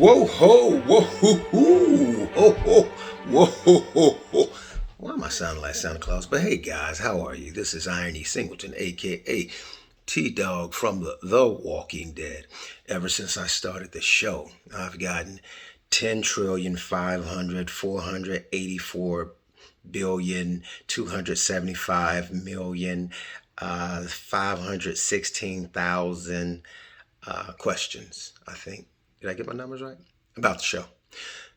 Whoa ho, whoa hoo hoo, ho ho, whoa ho ho ho. Why am I sounding like Santa Claus? But hey guys, how are you? This is IronE Singleton, aka T-Dog from the Walking Dead. Ever since I started the show, I've gotten 10,484,275,516,000 questions, I think. Did I get my numbers right? About the show,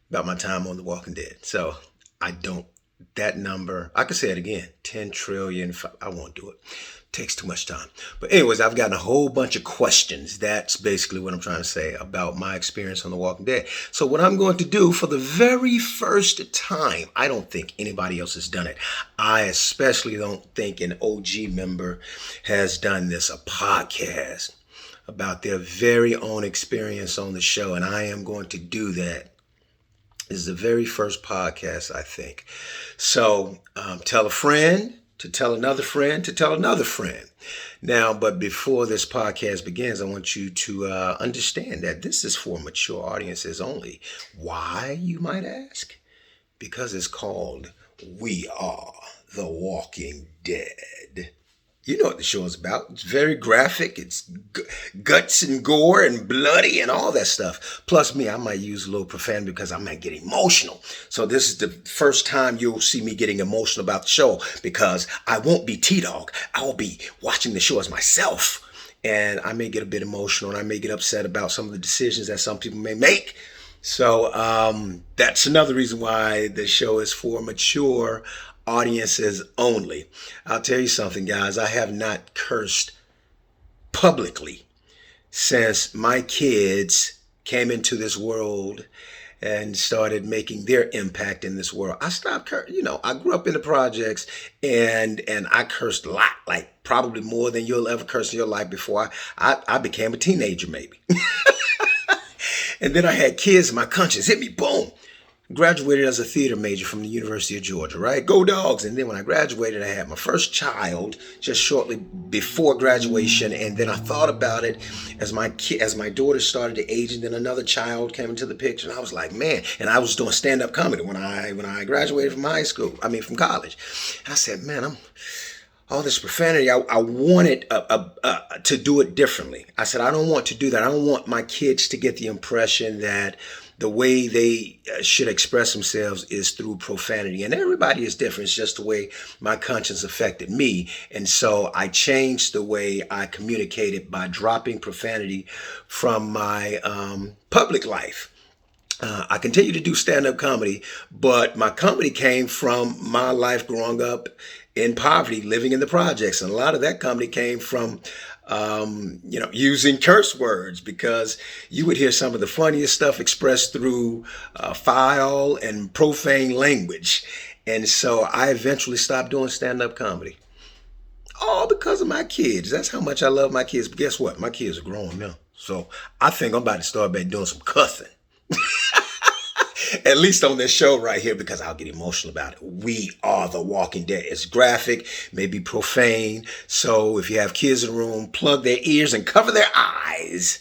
about my time on The Walking Dead. So I don't, that number, I could say it again, 10 trillion, I won't do it. Takes too much time. But anyways, I've gotten a whole bunch of questions. That's basically what I'm trying to say about my experience on The Walking Dead. So what I'm going to do for the very first time, I don't think anybody else has done it. I especially don't think an OG member has done this, a podcast about their very own experience on the show. And I am going to do that. This is the very first podcast, I think. So tell a friend to tell another friend to tell another friend. Now, but before this podcast begins, I want you to understand that this is for mature audiences only. Why, you might ask? Because it's called We Are the Walking Dead. You know what the show is about. It's very graphic. It's guts and gore and bloody and all that stuff. Plus me, I might use a little profanity because I might get emotional. So this is the first time you'll see me getting emotional about the show because I won't be T-Dog. I will be watching the show as myself. And I may get a bit emotional and I may get upset about some of the decisions that some people may make. So that's another reason why the show is for mature audiences only. I'll tell you something, guys. I have not cursed publicly since my kids came into this world and started making their impact in this world. I stopped cursing. I grew up in the projects and I cursed a lot, like probably more than you'll ever curse in your life before I became a teenager, maybe. And then I had kids, and my conscience hit me, boom. Graduated as a theater major from the University of Georgia, right? Go Dogs. And then when I graduated, I had my first child just shortly before graduation. And then I thought about it as my daughter started to age, and then another child came into the picture. And I was like, man, and I was doing stand-up comedy when I graduated from college. I said, man, all this profanity, I wanted to do it differently. I said, I don't want to do that. I don't want my kids to get the impression that the way they should express themselves is through profanity. And everybody is different. It's just the way my conscience affected me. And so I changed the way I communicated by dropping profanity from my public life. I continue to do stand-up comedy, but my comedy came from my life growing up in poverty, living in the projects. And a lot of that comedy came from, using curse words, because you would hear some of the funniest stuff expressed through foul and profane language. And so I eventually stopped doing stand-up comedy. All because of my kids. That's how much I love my kids. But guess what? My kids are grown now. So I think I'm about to start back doing some cussing. At least on this show right here, because I'll get emotional about it. We Are the Walking Dead. It's graphic, maybe profane. So if you have kids in the room, plug their ears and cover their eyes.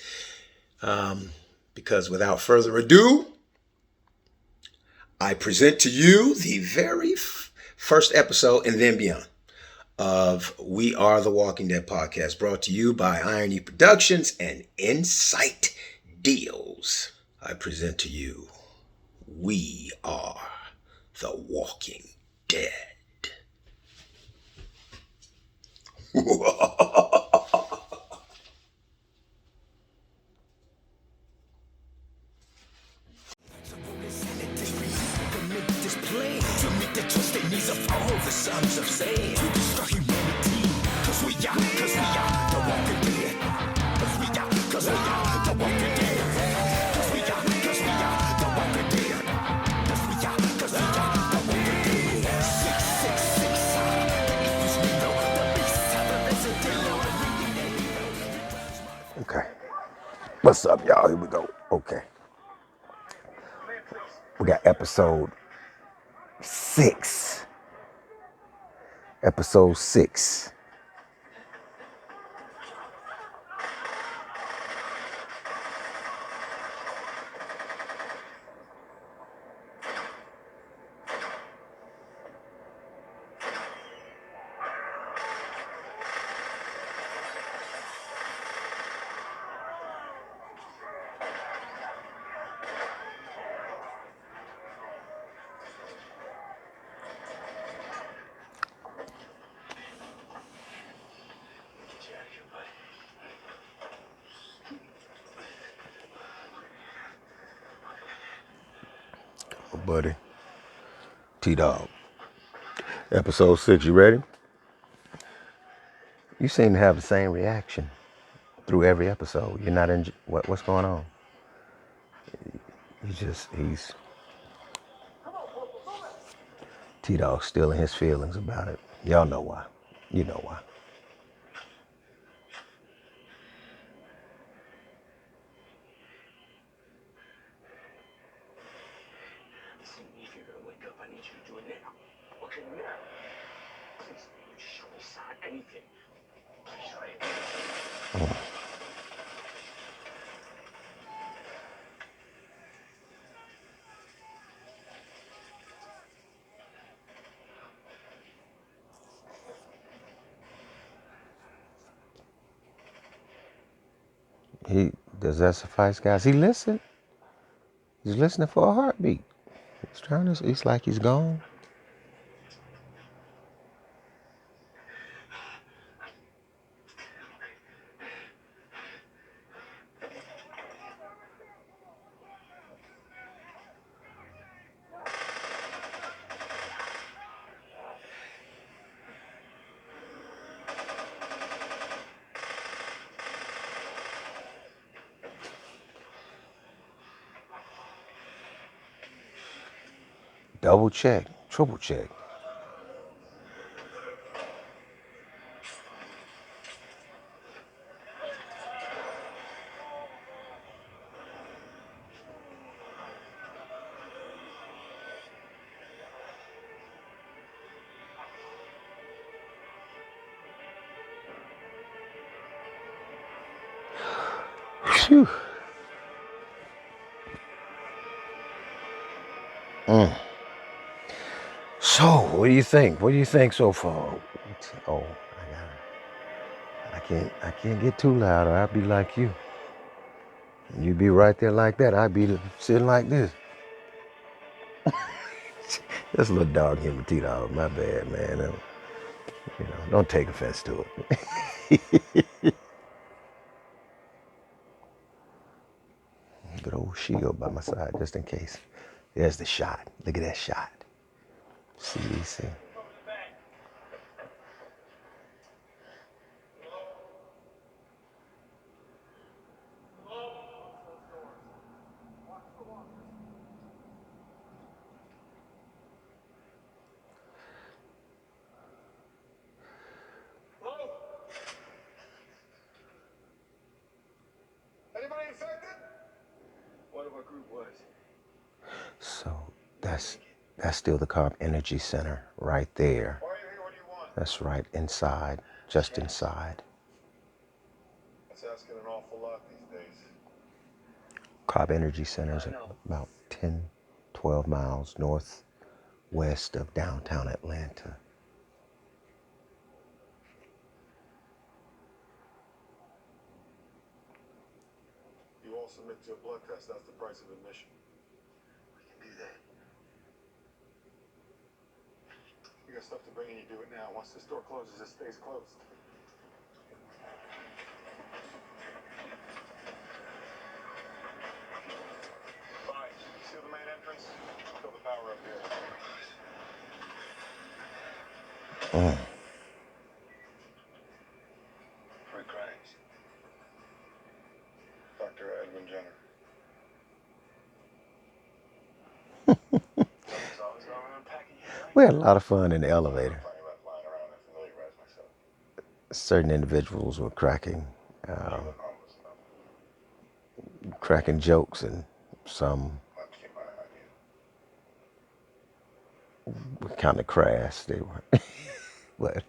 Because without further ado, I present to you the very first episode and then beyond of We Are the Walking Dead podcast, brought to you by IronE Productions and Insight Deals. I present to you We Are the Walking Dead. Okay. What's up, y'all? Here we go. Okay. We got episode 6. Episode 6. Oh, buddy. T-Dog. Episode 6, you ready? You seem to have the same reaction through every episode. You're not in... What's going on? He's... T-Dog's still in his feelings about it. Y'all know why. You know why. If you're gonna wake up, I need you to do it now. Okay, now. Please, just show me a sign, anything. Please, right? Does that suffice, guys? He listened. He's listening for a heartbeat. It's like he's gone. Double check, triple check. Phew. So, what do you think? What do you think so far? Oh, I can't get too loud or I'll be like you. You be right there like that. I'd be sitting like this. That's a little dog humor, T-Dog. My bad, man. Don't take offense to it. Good old shield by my side, just in case. There's the shot. Look at that shot. CDC. Anybody infected? What if our group was? So that's still the Carb Energy Center right there. Why are you here? What do you want? That's right inside, just inside. That's asking an awful lot these days. Carb Energy Center is about 10, 12 miles northwest of downtown Atlanta. You all submit to a blood test. That's the price of admission. We can do that. You got stuff to bring in, you do it now. Once this door closes, it stays closed. Fine. Seal the main entrance. Fill the power up here. Rick Grimes. Dr. Edwin Jenner. We had a lot of fun in the elevator. Certain individuals were cracking jokes, and some were kind of crass. They were, but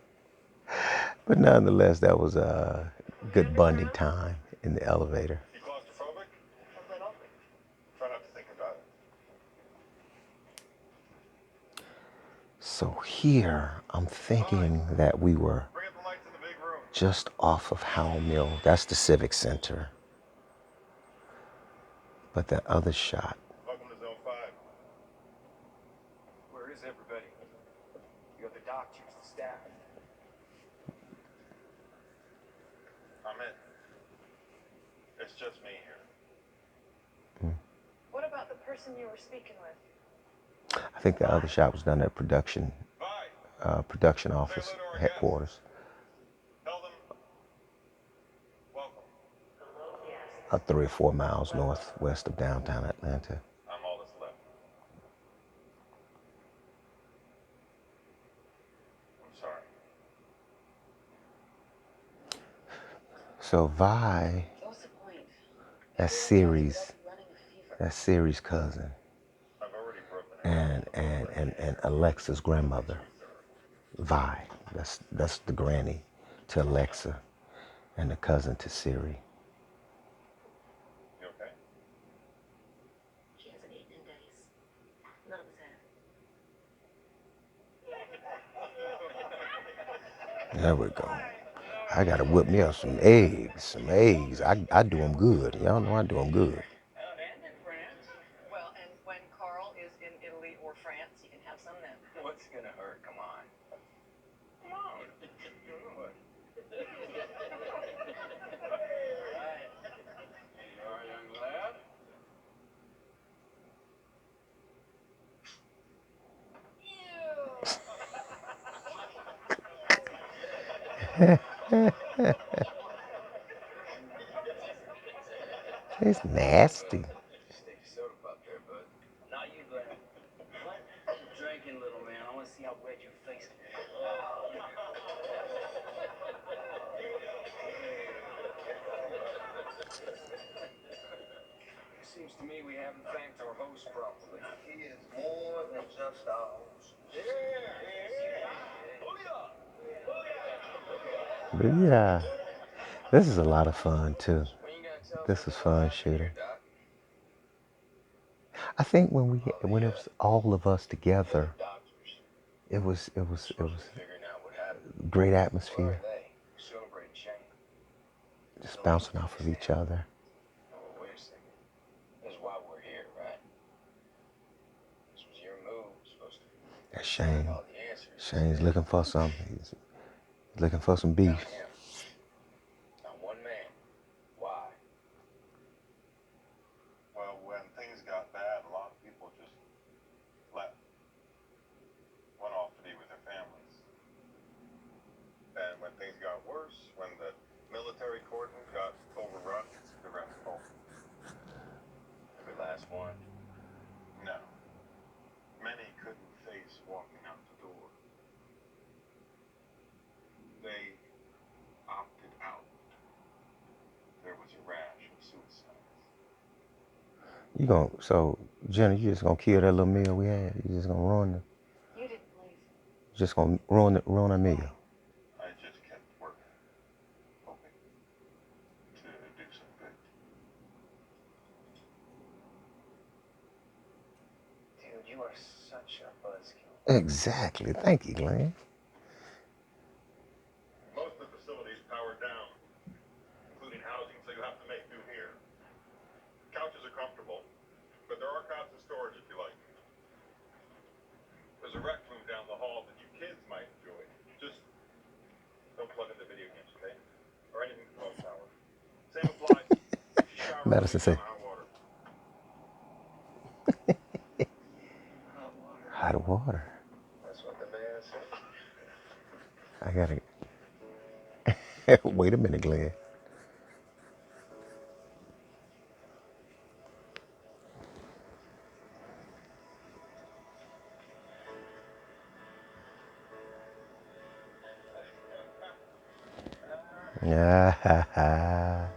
nonetheless, that was a good bonding time in the elevator. You claustrophobic? Try not to think about it. So here, I'm thinking that we were Bring up the lights in the big room. just off of Howell Mill. That's the Civic Center. But that other shot. Welcome to Zone 5. Where is everybody? You got the doc chiefs, the staff. I'm in. It's just me here. What about the person you were speaking with? I think the other shot was done at production office headquarters. Tell them, welcome. 3 or 4 miles northwest of downtown Atlanta. I'm all that's left. I'm sorry. So Vi, that's Siri's cousin, I've already broken it. and Alexa's grandmother, Vi. That's the granny to Alexa, and the cousin to Siri. You okay? She hasn't eaten in days. None of us have. There we go. I gotta whip me up some eggs. I do them good. Y'all know I do them good. And in France. Well, and when Carl is in Italy or France, you can have some then. What's gonna hurt? Come on. Come on. Do it. Right. You are, young lad. It's nasty. Just take a soda pop there, bud. Not you, Glenn. What? Keep drinking, little man. I want to see how red your face is. Seems to me we haven't thanked our host properly. He is more than just our host. But yeah, this is a lot of fun too. This is fun shooting. I think when it was all of us together, it was great atmosphere. Just bouncing off of each other. Wait a second. This is why we're here, right? This was your move. Supposed to That's Shane. all the answers. Shane's looking for something. He's looking for some beef. Not one man. Why? Well, when things got bad, a lot of people just left. Went off to be with their families. And when things got worse, when the military cordon got overrun, the rest home. Every last one? No. Many couldn't face walking out the door. They opted out. There was a rash of suicides. So Jenna, you just gonna kill that little meal we had? You just gonna ruin You didn't leave. just gonna ruin a meal? I just kept working, hoping to do some good. Dude, you are such a buzzkill. Exactly. Thank you, Glenn. Most of the facilities powered down, including housing, so you have to make do here. Couches are comfortable, but there are cots and storage if you like. There's a rec room down the hall that you kids might enjoy. Just don't plug into video games, okay? Or anything with phone power. Same applies. If you shower, Madison say, hot water. hot water. That's what the man said. I gotta wait a minute, Glenn. Yeah.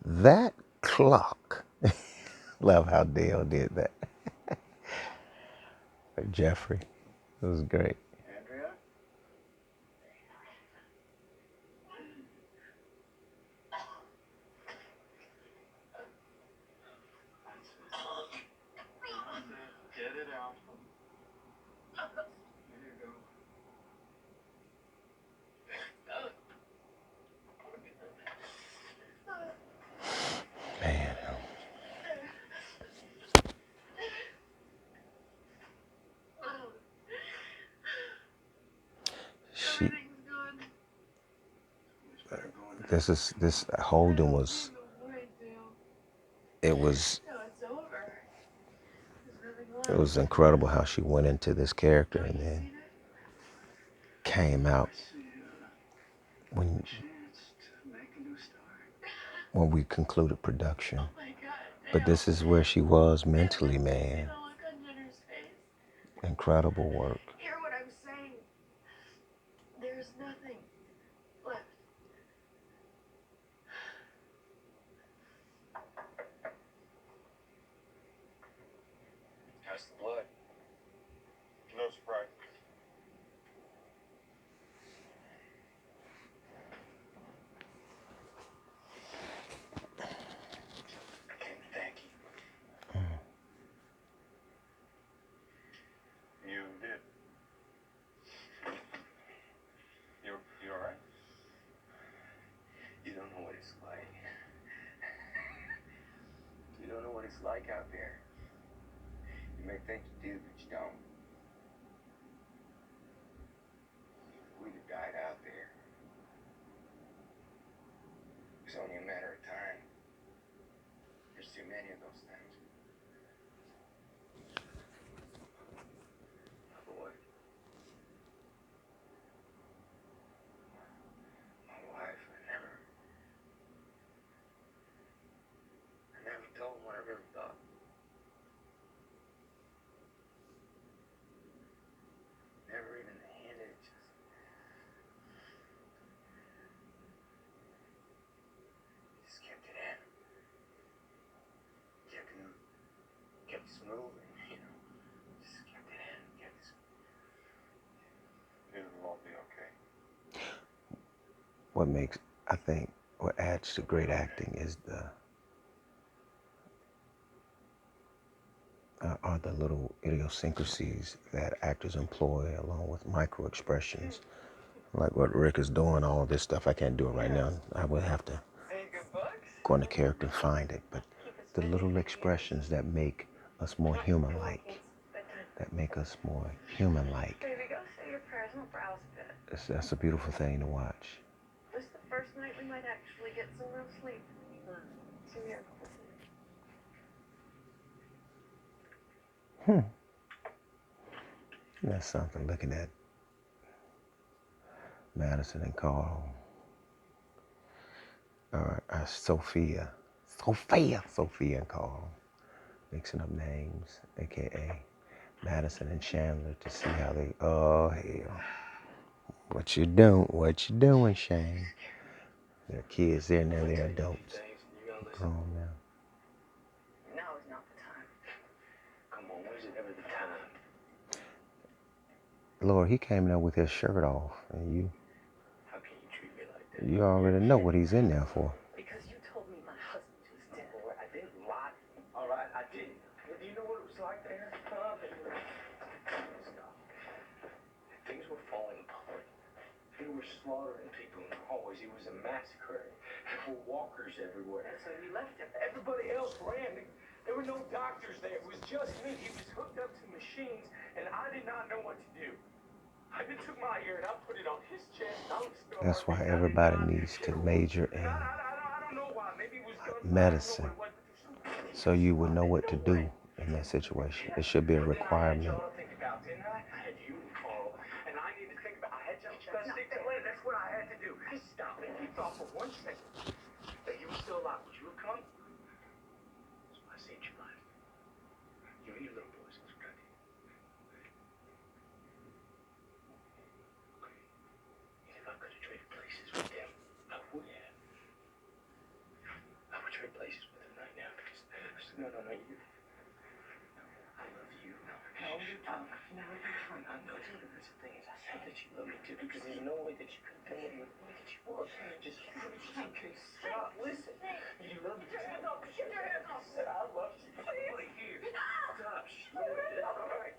That clock. Love how Dale did that. Jeffrey. It was great. Andrea? now. There you go. Man, she. This Holden was. It was. It was incredible how she went into this character and then came out when we concluded production. But this is where she was mentally, man. Incredible work. Hear what I'm saying? There's nothing left. How's the blood? No surprise. I came to thank you. You did. You all right? You don't know what it's like. You don't know what it's like out there. You may think you do, but you don't. We'd have died out there. It's only a matter of time. There's too many of those things. My boy. My wife, I never told him what I really thought. Never even hinted, just kept it in. Kept it smooth and, just kept it in. It'll all be okay. I think, what adds to great acting is are the little idiosyncrasies that actors employ along with micro expressions. Like what Rick is doing, all this stuff. I can't do it right now. I would have to go into character and find it. But the little expressions that make us more human-like. Baby, go say your prayers and browse a bit. That's a beautiful thing to watch. This is the first night we might actually get some real sleep. It's a miracle. That's something, looking at Madison and Carl. Or Sophia and Carl. Mixing up names, a.k.a. Madison and Chandler, to see how they, oh hell. What you doing, Shane? They're kids, they're adults. Grown now. Now is not the time. Come on, when is it ever the time? Lord, he came there with his shirt off, and How can you treat me like that? you already know what he's in there for. Because you told me my husband was dead. Boy, I didn't lie. All right, I didn't. Do you know what it was like there? Things were falling apart. They were slaughtering people in the hallways. It was a massacre. There were walkers everywhere. And so you left him. Everybody else ran. There were no doctors there. It was just me. He was hooked up to machines, and I did not know what to do. I even took my ear and I put it on his chest. That's why everybody needs to major in medicine, so you would know what to do in that situation. It should be a requirement. I had you and Carl, and I need to think about. I had you stick to it. That's what I had to do. Just stop it. You thought for 1 second that you were still alive. Would you have come? That's why I saved your life. You and your little boys. That's what I did. Okay. And if I could have traded places with them, I would have. I would trade places with them right now because no, you. I love you. No, you don't. No, you don't. I know you. That's the thing is, I know that you love me too because there's no way that you could be the way that you are. Just okay, stop. Listen. You love me. Get your hands off. Get your hands off. I love you. Right here. Stop. All right.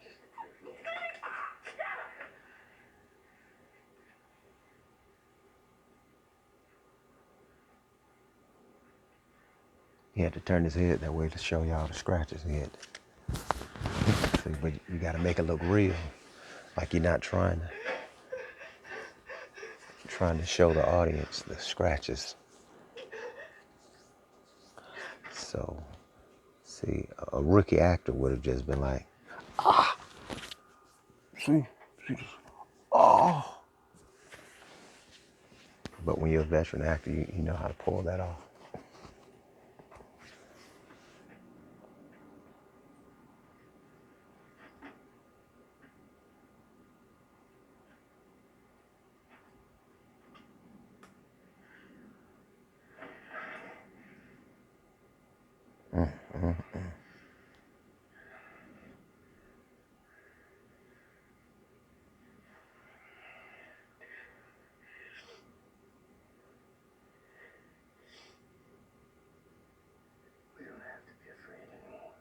He had to turn his head that way to show y'all the scratches he had. See, but you got to make it look real, like you're not trying to show the audience the scratches. So, see, a rookie actor would have just been like, see, oh. But when you're a veteran actor, you know how to pull that off. We don't have to be afraid anymore.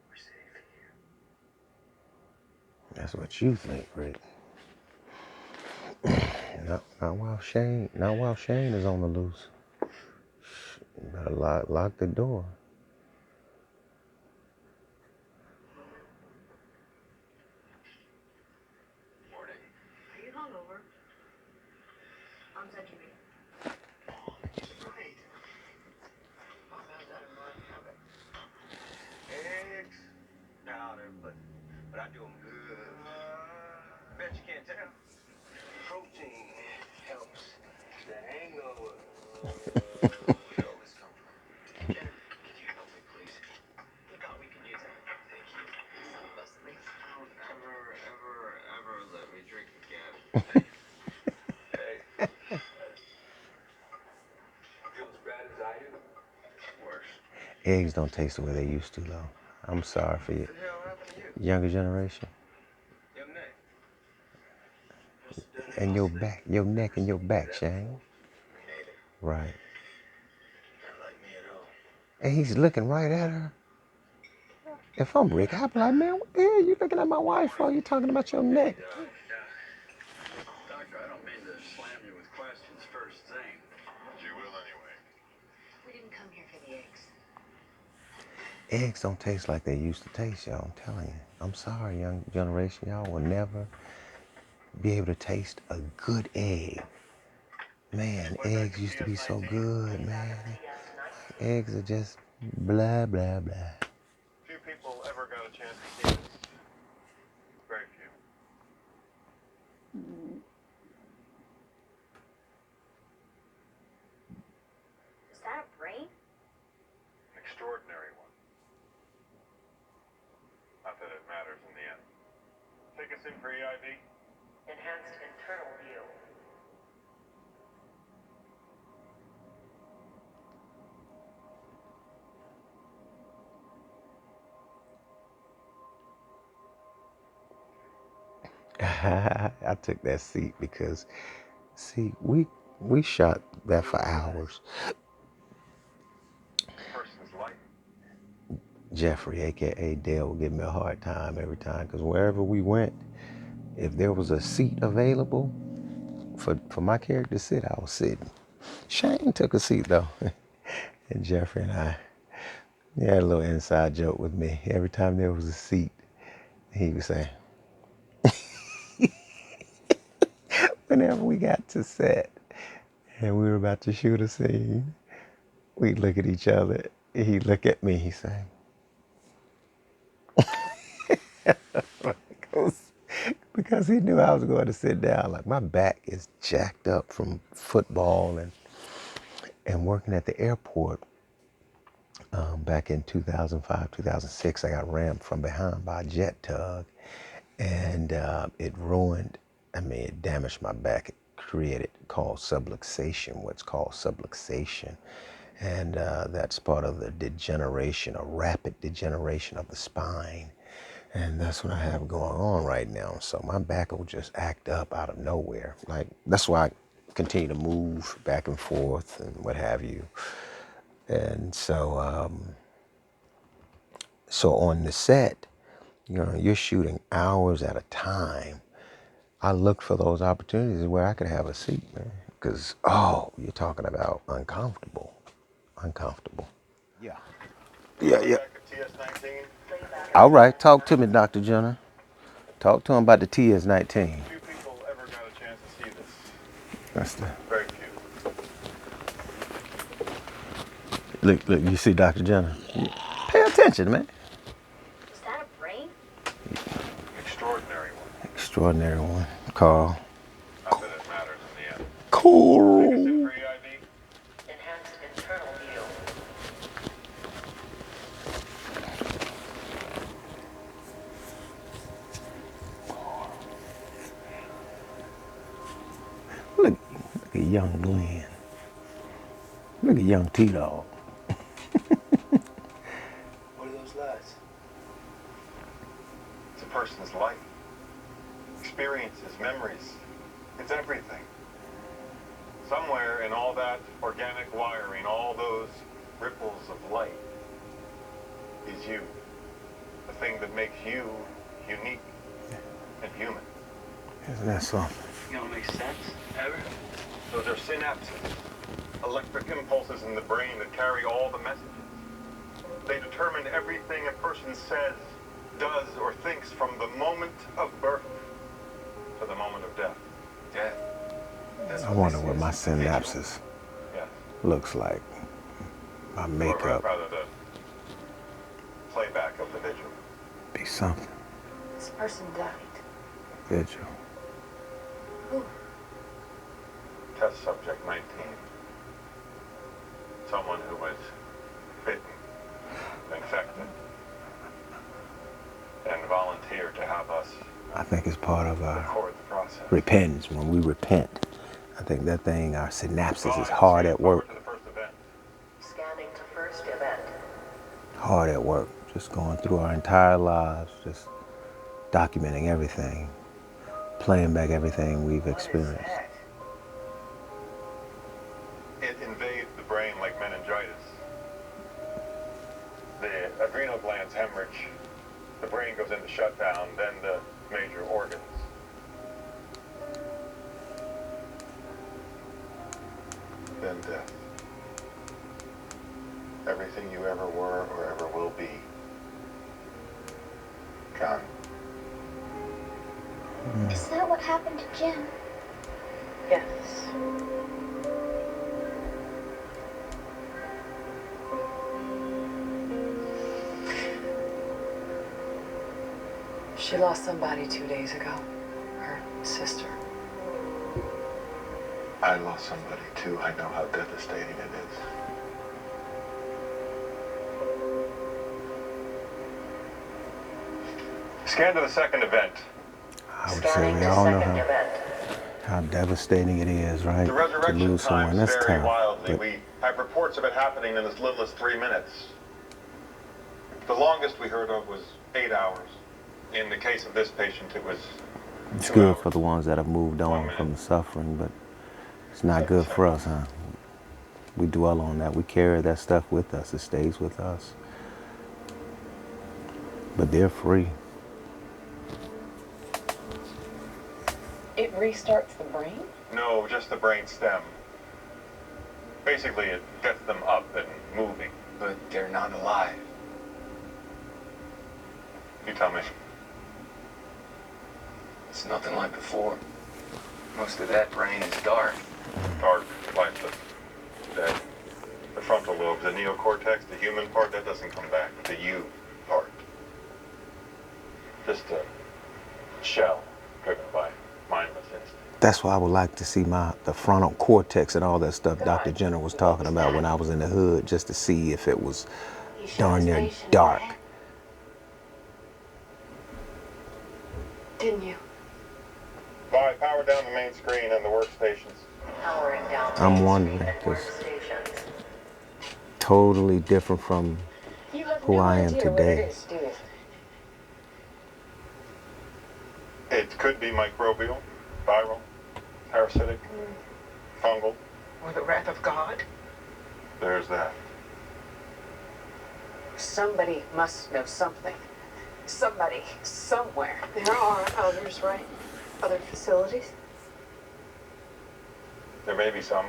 We're safe here. That's what you think, Rick. Not while Shane is on the loose. You better lock the door. Morning. Are you hungover? I'm such a big. Right. Mom has that in mind. Eggs, powder, but I do them good. Bet you can't tell. Protein helps the hangover. Where all this come from? Jennifer, could you help me, please? We thought we could use it. Thank you. Mostly. Don't ever let me drink again. Hey. Feel as bad as I do? Worse. Eggs don't taste the way they used to, though. I'm sorry for you. What the hell happened to you? Younger generation. Young Nick. And your back, your neck and your back, Shane. Me neither. Right. Not like me at all. And he's looking right at her. If I'm Rick, I'd be like, man, what the hell you looking at my wife for? You talking about your neck? Doctor, I don't mean to slam you with questions first thing. But you will anyway. We didn't come here for the eggs. Eggs don't taste like they used to taste, y'all. I'm telling you. I'm sorry, young generation. Y'all will never be able to taste a good egg. Man, eggs used to be so good, man. Eggs are just blah, blah, blah. Few people ever got a chance to see this. Very few. Is that a brain? An extraordinary one. Not that it matters in the end. Take us in for EID. Enhanced internal view. I took that seat because, see, we shot that for hours. Person's life. Jeffrey, aka Dale, would give me a hard time every time because wherever we went, if there was a seat available for my character to sit, I was sitting. Shane took a seat though, and Jeffrey and I, he had a little inside joke with me. Every time there was a seat, he would say, whenever we got to set and we were about to shoot a scene, we'd look at each other. He'd look at me, he'd say, because he knew I was going to sit down. Like my back is jacked up from football and working at the airport. Back in 2005, 2006, I got rammed from behind by a jet tug, and it damaged my back. It created what's called subluxation, and that's part of the degeneration, a rapid degeneration of the spine. And that's what I have going on right now. So my back will just act up out of nowhere. Like, that's why I continue to move back and forth and what have you. And so on the set, you're shooting hours at a time. I looked for those opportunities where I could have a seat, man. Because, oh, you're talking about uncomfortable. Uncomfortable. Yeah. Yeah, yeah. Back at TS-19, All right. Talk to me, Dr. Jenner. Talk to him about the TS-19. few people ever got a chance to see this. That's the... Very few. Look, you see Dr. Jenner? Pay attention, man. Is that a brain? Extraordinary one. Extraordinary one. Carl. Not that it matters in the end. Cool. SIM for EID? Enhanced internal view. Look at young Glenn. Look at young T-Dog. What are those lights? It's a person's life. Experiences, memories. It's everything. Somewhere in all that organic wiring, all those ripples of light, is you. The thing that makes you unique and human. Isn't that something? You don't make sense, ever? Those are synapses, electric impulses in the brain that carry all the messages. They determine everything a person says, does, or thinks from the moment of birth to the moment of death. Death. That's I wonder what my synapses Yes. looks like. My Or makeup rather, the playback of the vigil. be something. This person died. Vigil. Who? Test subject 19. Someone who was bitten, infected, and volunteered to have us I think it's part of our record the process. repentance. When we repent, I think that thing, our synapses is hard at work. To the first event. Scanning to first event. Hard at work. Just going through our entire lives, just documenting everything, playing back everything we've experienced. It invades the brain like meningitis. The adrenal glands hemorrhage, the brain goes into shutdown, then the major organs. Then death. Everything you ever were or ever will be. Gone. Is that what happened to Jim? Yes. She lost somebody 2 days ago. Her sister. I lost somebody too. I know how devastating it is. Scan to the second event. I would say we all know how devastating it is, right? The To resurrection lose someone. times That's vary tough. wildly. But We have reports of it happening in as little as 3 minutes. The longest we heard of was 8 hours. In the case of this patient, it was it's 2 good hours. for the ones that have moved on from the suffering, but it's not good for us, huh? We dwell on that. We carry that stuff with us. It stays with us. But they're free. It restarts the brain? No, just the brain stem. Basically, it gets them up and moving. But they're not alive. You tell me. It's nothing like before. Most of that brain is dark. Dark, lifeless, dead. The frontal lobe, the neocortex, the human part, that doesn't come back. The you part. Just a shell driven by mindless instinct. That's why I would like to see the frontal cortex and all that stuff Dr. Jenner was talking about when I was in the hood, just to see if it was You shot darn his near patient, dark. right? Didn't you? Vi, power down the main screen and the workstations. Powering down. I'm wondering, and 'cause workstations. totally different from You have who no I am idea what today. it is, do you? It could be microbial, viral, parasitic, fungal. Or the wrath of God? There's that. Somebody must know something. Somebody, somewhere. There are others, right? Other facilities? There may be some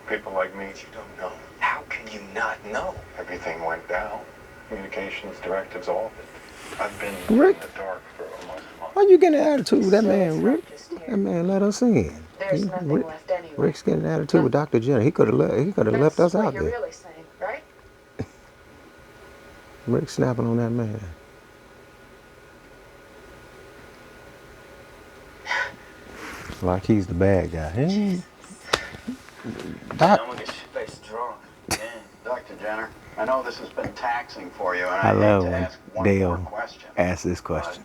people like me that you don't know. How can you not know? Everything went down. Communications, directives, all of it. I've been Rick, in the dark for almost a month. why you getting an attitude with that So man, it's Rick? not just That here. man let us in. There's nothing Rick, left anyway. Rick's getting an attitude with Dr. Jenner. He could have left. He could have left us That's what out you're there. really saying, right? Rick snapping on that man. Like he's the bad guy. Hey, Doc. I'm gonna get face drunk. Dr. Jenner, I know this has been taxing for you, and I I love hate to when ask one more Dale question. asks this question.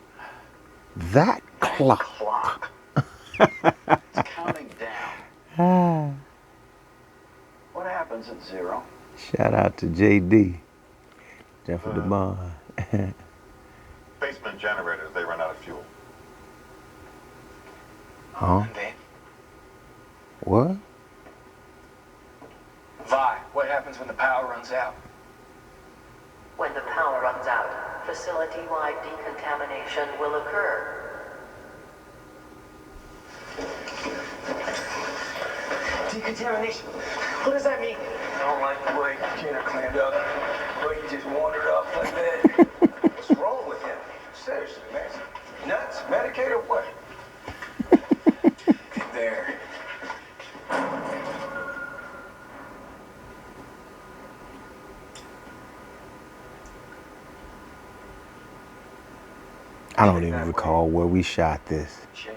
That clock. Clock. It's counting down. What happens at 0? Shout out to JD. Jeffrey DeMond. Basement generators, they run out of fuel. Huh? Babe. What? Vi, what happens when the power runs out? When the power runs out, facility-wide decontamination will occur. Decontamination. What does that mean? I don't like the way Jenner cleaned up. The way he just wandered off like that. What's wrong with him? Seriously, man. Nuts? Medicated or what? There. I don't even recall where we shot this. Shake.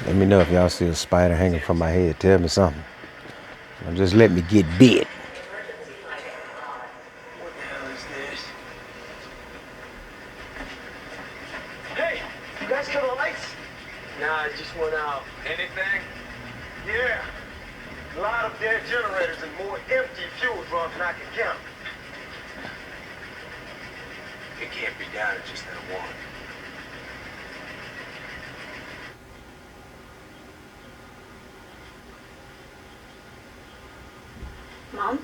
Let me know if y'all see a spider hanging from my head. Tell me something. Or just let me get bit. What the hell is this? Hey, you guys kill the lights? Nah, it just went out. Anything? Yeah. A lot of dead generators and more empty fuel drums than I can count. It can't be down to just that one. Mom?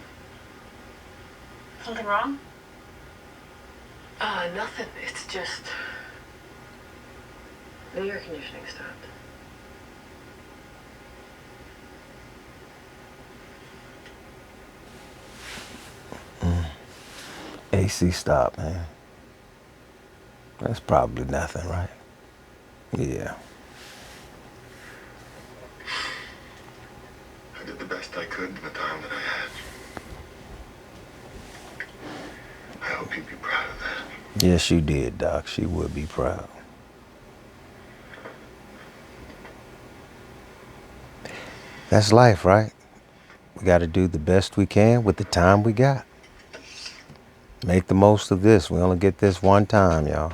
Something wrong? Nothing. It's just the air conditioning stopped. AC stop, man. That's probably nothing, right? Yeah. I did the best I could in the time that I had. I hope you'd be proud of that. Yes, you did, Doc. She would be proud. That's life, right? We got to do the best we can with the time we got. Make the most of this. We only get this one time, y'all.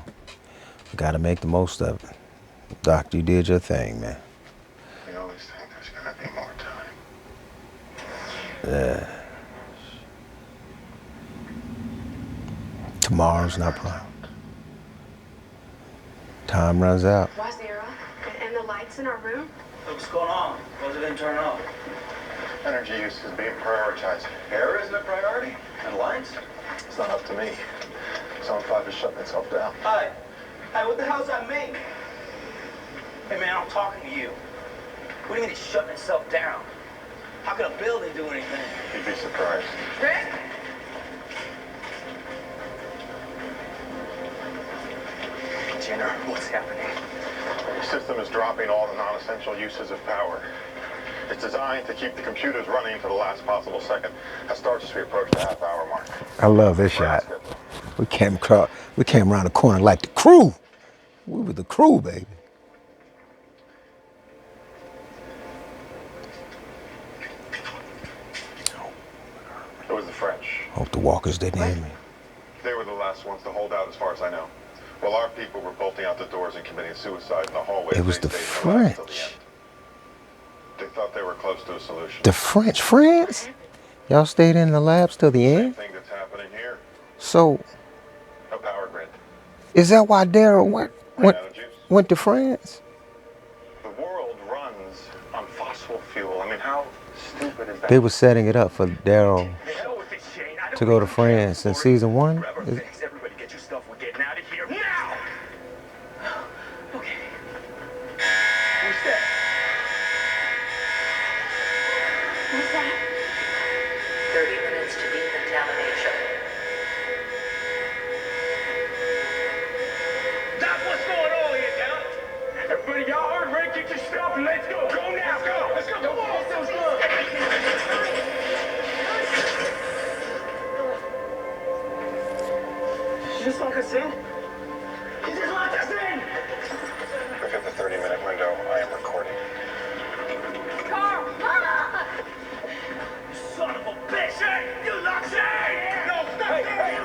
We got to make the most of it. Doctor, you did your thing, man. We always think there's gonna be more time. Tomorrow's not promised. Time runs out. Why's the air off? And the lights in our room? What's going on? Why's it didn't turn off? Energy use is being prioritized. Air isn't a priority, and lights? It's not up to me. Zone 5 is shutting itself down. Hey, what the hell does that mean? Hey man, I'm talking to you. What do you mean it's shutting itself down? How can a building do anything? You'd be surprised. Rick? Jenner, what's happening? The system is dropping all the non-essential uses of power. It's designed to keep the computers running to the last possible second. That starts as we approach the half-hour mark. I love this shot. We came around the corner like the crew. We were the crew, baby. It was the French. Hope the walkers didn't hear me. They were the last ones to hold out, as far as I know. While our people were bolting out the doors and committing suicide in the hallways, It was they the stayed in the labs till the French. end. They thought they were close to a solution. The French, France? Y'all stayed in the labs till the Same end? thing that So, A power grid. is that why Daryl Ran out of juice. went to France? The world runs on fossil fuel. I mean, how stupid is that? They were setting it up for Daryl The hell with it, Shane. I don't to go to really care France in for it. season 1. Forever fix. Everybody get your stuff. We're getting out of here now. Okay. Who's that? What's that? 30 minutes to decontamination. That's what's going on here, Dad. Everybody, y'all heard Ray? Get your stuff and let's go. Go now. Let's go. Let's go. Come on. Let's go. Just like I said. He just locked us in. Within the 30-minute window, I am recording. Carl! Son of a bitch! Hey, you locked us in! No, stop! Hey, hey! No,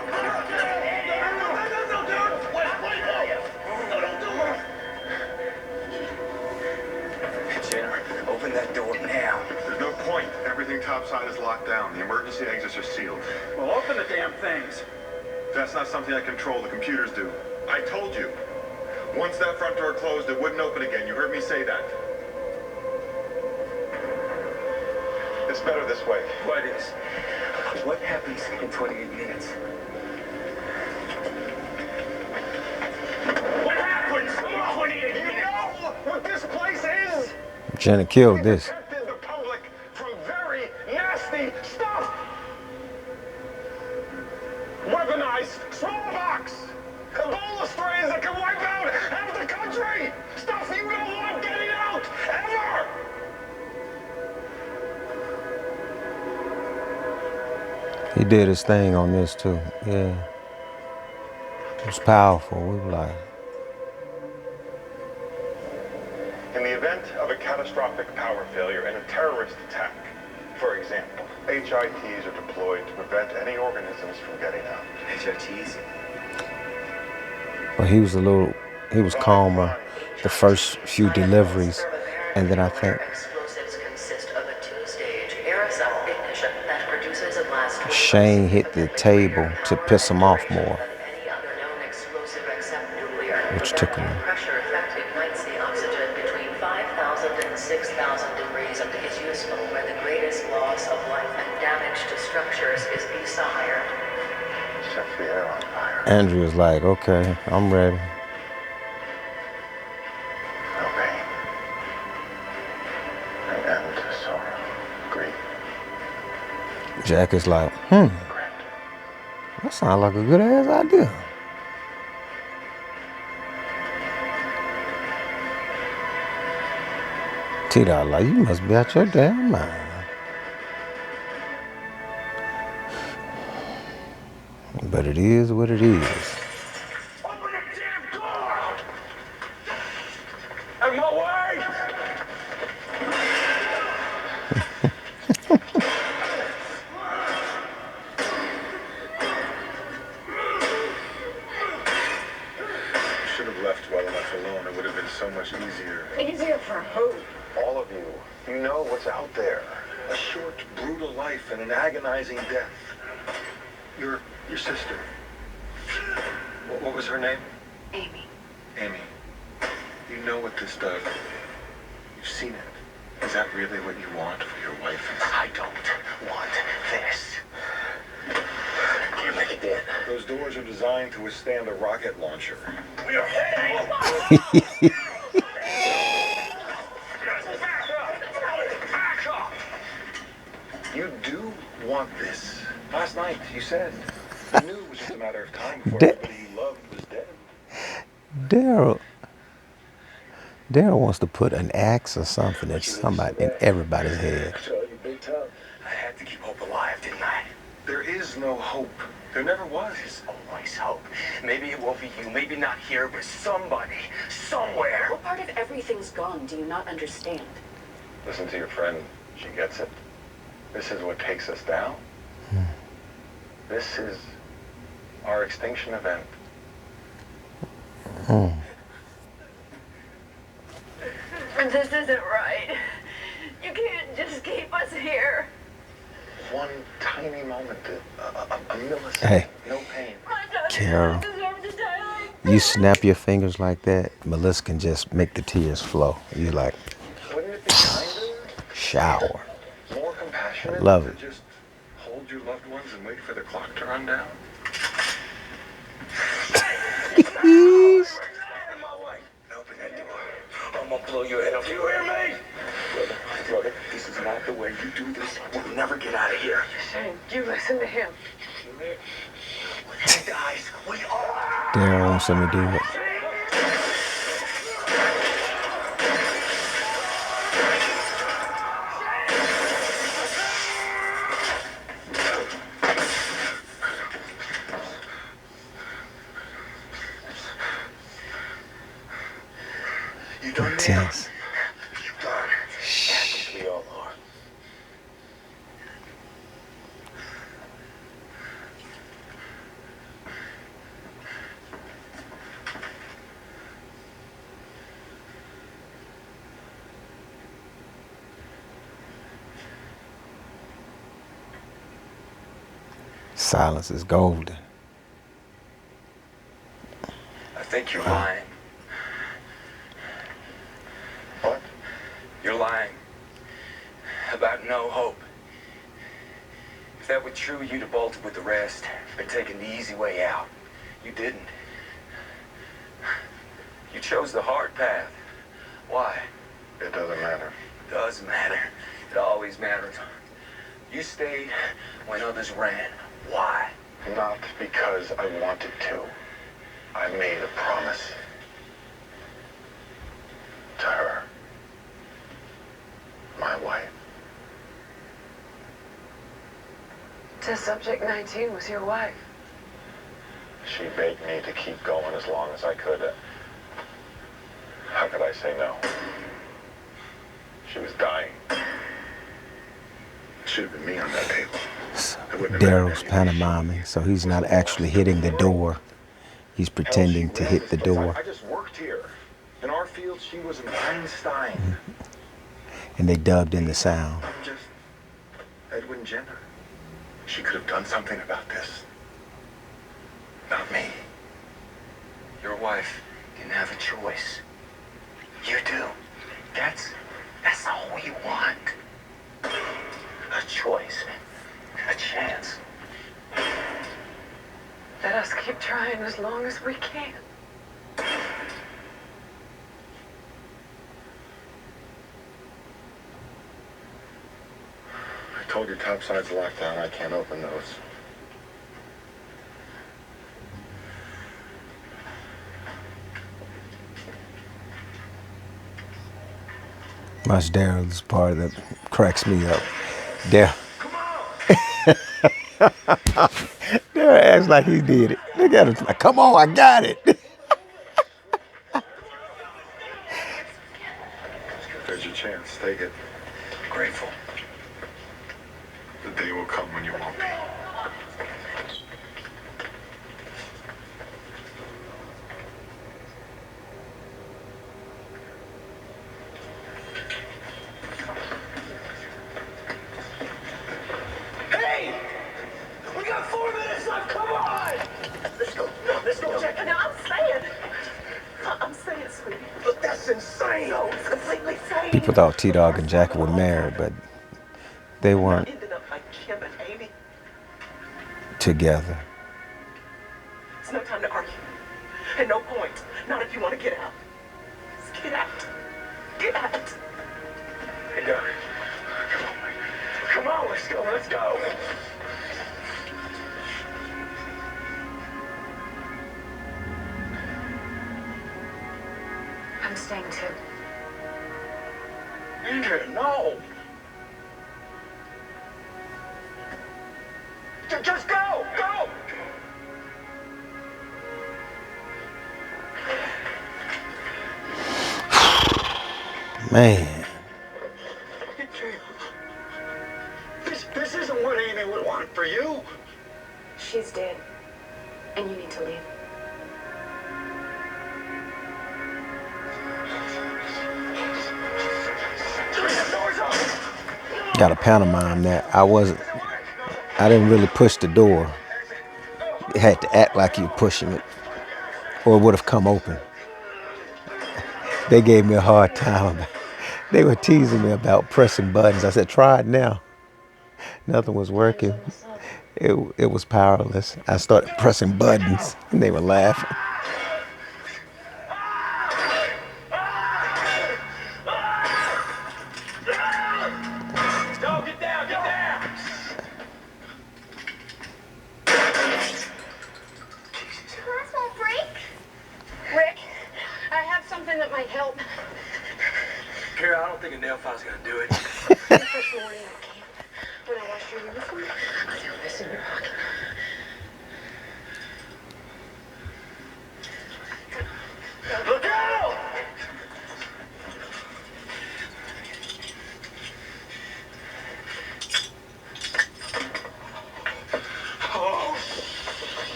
dude! Wait, no, don't do it! Jenner, open that door now. There's no point. Everything topside is locked down. The emergency exits are sealed. Well, open the damn things. That's not something I control. The computers do. I told you. Once that front door closed, it wouldn't open again. You heard me say that. It's better this way. What is? What happens in 28 minutes? What happens in 28 minutes? You know what this place is? Jenna killed this. Protected the public from very nasty stuff. Weaponized smallpox. Ebola strains that can wipe out half the country. Stuff you don't want getting out ever. He did his thing on this too. Yeah. It was powerful. We were like, In the event of a catastrophic power failure and a terrorist attack, for example, HITs are deployed to prevent any organisms from getting out. HITs? but he was calmer the first few deliveries. And then I think Explosives consist of a two-stage aerosol ignition that produces a blast Shane hit the table to piss him off more, any other known explosive except nuclear. which took him. Pressure effect ignites the oxygen between 5,000 and 6,000 degrees and is useful where the greatest loss of life and damage to structures is desired. Sets the air on fire. Andrew was like, okay, I'm ready. No pain. An end to sorrow. Grief. Jack is like, Regret. that sounds like a good ass idea. T-Dot like, you must be out your damn mind. But it is what it is. Open the damn door! Out of my way! Should have left well enough alone. It would have been so much easier. Easier for who? All of you, you know what's out there. A short, brutal life and an agonizing death. Your sister. What was her name? Amy. Amy. You know what this does. You've seen it. Is that really what you want for your wife? I don't want this. Can't make it in. Those doors are designed to withstand a rocket launcher. We are heading. Back up! You do want this. Last night, you said. You knew it was just a matter of time before Da- everybody you loved was dead. Daryl wants to put an axe or something in everybody's head. I had to keep hope alive, didn't I? There is no hope. There never was. There's always hope. Maybe it won't be you, maybe not here, but somebody, somewhere. What part of everything's gone do you not understand? Listen to your friend. She gets it. This is what takes us down. This is our extinction event. This isn't right. You can't just keep us here. one tiny moment, a millisecond, Hey, no pain. Carol, you snap your fingers like that, Melissa can just make the tears flow. You like, Wouldn't it be kinder, shower. more compassionate Love to it. just hold your loved ones and wait for the clock to run down? Open that door. I'm gonna blow your head off. You hear me? Brother, this is not the way you do this. We'll never get out of here. Shane, you listen to him. Guys, we are. Daryl wants me to do it. You done there? Intense. You done. Shh. We all are. Silence is golden. I think you're lying. What? You're lying about no hope. If that were true, you'd have bolted with the rest, been taking the easy way out. You didn't. You chose the hard path. Why? It doesn't matter. Doesn't matter. It always matters. You stayed when others ran. Why? Not because I wanted to. I made a promise. To her. My wife. Test subject 19 was your wife. She begged me to keep going as long as I could. How could I say no? She was dying. Should have been me on that table. Daryl's pantomiming, so he's not actually hitting the door. He's pretending to hit the door. I just worked here. In our field, she was an Einstein. And they dubbed in the sound. I'm just Edwin Jenner. She could have done something about this. Not me. Your wife didn't have a choice. You do. That's all you want. A choice. A chance. Let us keep trying as long as we can. I told you topside's locked down. I can't open those. Much Daryl's part that cracks me up. Daryl. Daryl acts like he did it. Look at him. Like, come on, I got it. There's your chance. Take it. Grateful. The day will come when you won't be. Hey! We got 4 minutes left, come on! Let's go check it No, out. I'm saying, sweetie. Look, that's insane. No, it's completely sane. People thought T-Dog and Jackie were married, but they weren't Ended up like Kim and Amy. together. It's no time to argue. And no point. Not if you want to get out. Just get out. Get out. Hey, Doc. Come on, let's go, let's go. I'm staying too. Andrea, no. Just go, go. Man, This isn't what Amy would want for you. She's dead. And you need to leave. got to pantomime that. I wasn't I didn't really push the door. You had to act like you were pushing it, or it would have come open. They gave me a hard time. They were teasing me about pressing buttons. I said, try it now. Nothing was working. It was powerless. I started pressing buttons, and they were laughing. Go, get down, get down! Glass won't break. Rick, I have something that might help. Kara, I don't think a nail file's gonna do it. The first morning at camp, when I washed your uniform, I found this in your pocket. Look out!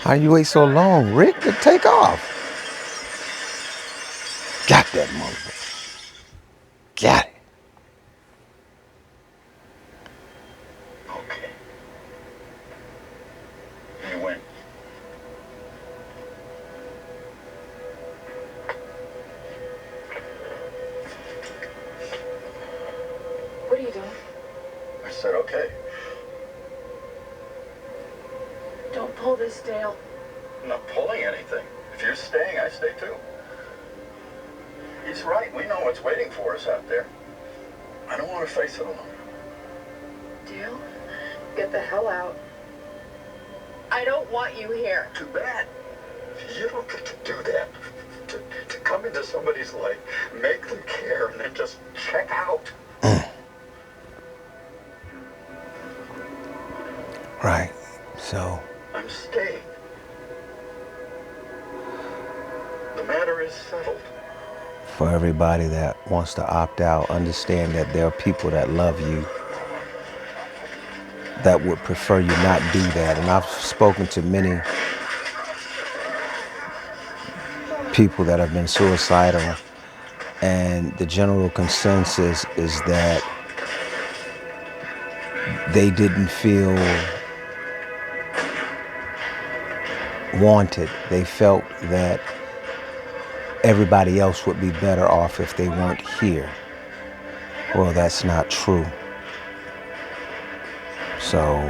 How you wait so long, Rick? To take off. Got that motherfucker. Got it. Okay. You win. What are you doing? I said okay. Don't pull this, Dale. I'm not pulling anything. If you're staying, I stay too. He's right. We know what's waiting for us out there. I don't want to face it alone. Dale, get the hell out. I don't want you here. Too bad. You don't get to do that. To come into somebody's life, make them care, and then just check out. Right. So I'm staying. The matter is settled. for everybody that wants to opt out, understand that there are people that love you that would prefer you not do that. And I've spoken to many people that have been suicidal, and the general consensus is that they didn't feel wanted. They felt that everybody else would be better off if they weren't here. Well, that's not true. So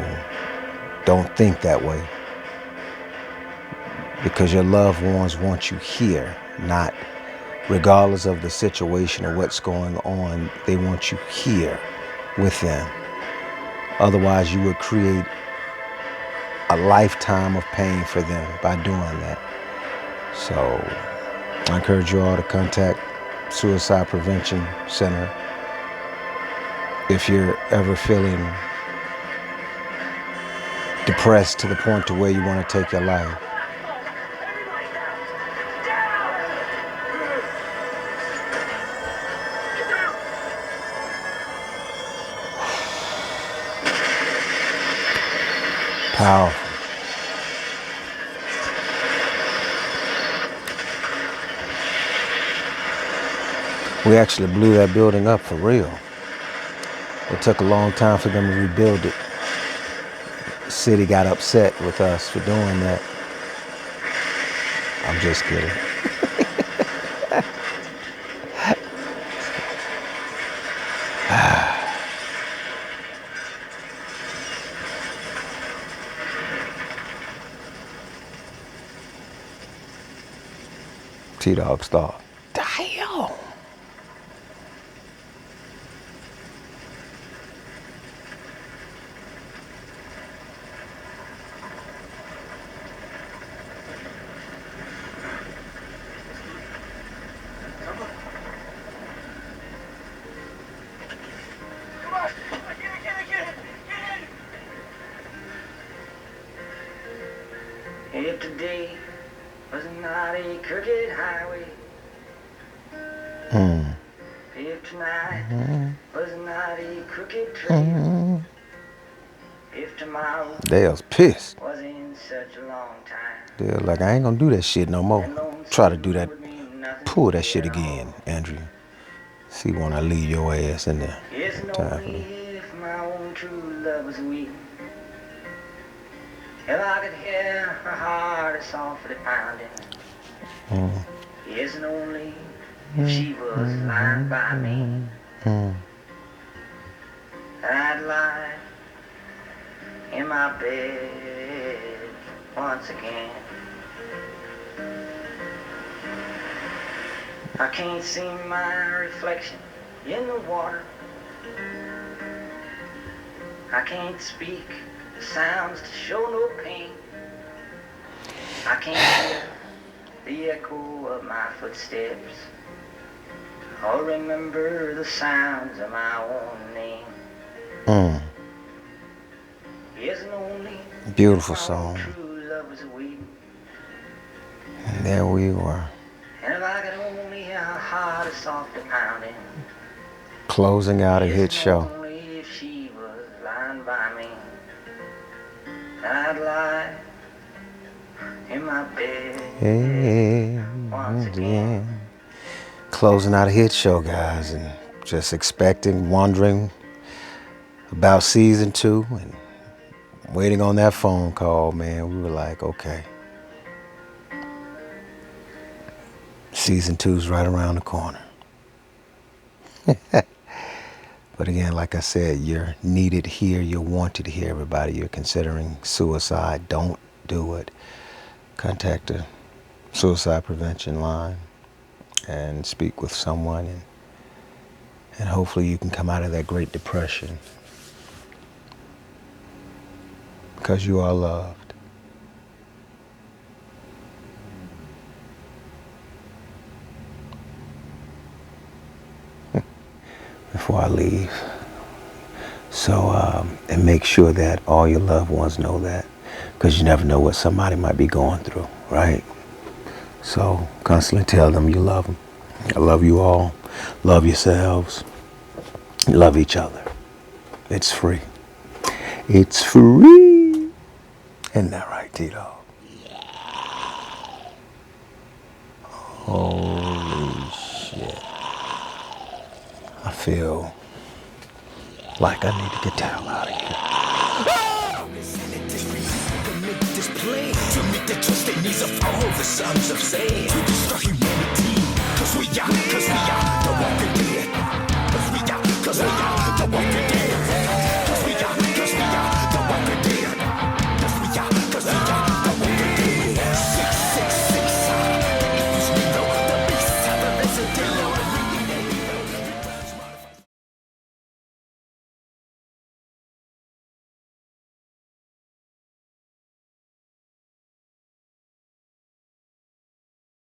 don't think that way, because your loved ones want you here, not regardless of the situation or what's going on. They want you here with them. Otherwise, you would create a lifetime of pain for them by doing that. So I encourage you all to contact Suicide Prevention Center if you're ever feeling depressed to the point to where you want to take your life. Powerful. We actually blew that building up for real. It took a long time for them to rebuild it. The city got upset with us for doing that. I'm just kidding. T-Dog Star. Damn. If today was not a crooked highway, if tonight was not a crooked trail, if tomorrow Dale's pissed. was in such a long time, Dale's like, I ain't gonna do that shit no more. Try to do that. would mean nothing Pull to that me shit at all. again, Andrew. See when I leave your ass in there. It's Time for only me. if my own true love was weak If I could hear her heart softly pounding, yes and only if she was lying by me, I'd lie in my bed once again. I can't see my reflection in the water. I can't speak the sounds to show no pain. I can't hear the echo of my footsteps or remember the sounds of my own name. Yes, and only Beautiful song. true love was waiting. And there we were. And if I could only hear her heart softly pounding, Closing out a hit show. only if she was lying by me, I'd lie in my bed once again. Closing out a hit show, guys, and just expecting, wondering about season 2 and waiting on that phone call, man. We were like, okay, season 2's right around the corner. But again, like I said, you're needed here. You're wanted here, everybody. You're considering suicide. Don't do it. Contact the suicide prevention line and speak with someone. And hopefully you can come out of that Great Depression. Because you are loved. Before I leave. So, and make sure that all your loved ones know that. Because you never know what somebody might be going through, right? So, constantly tell them you love them. I love you all. Love yourselves. Love each other. It's free. It's free. Isn't that right, Tito? Holy shit. I feel like I need to get the hell out of here. To meet the trusted needs of all the sons of Sam.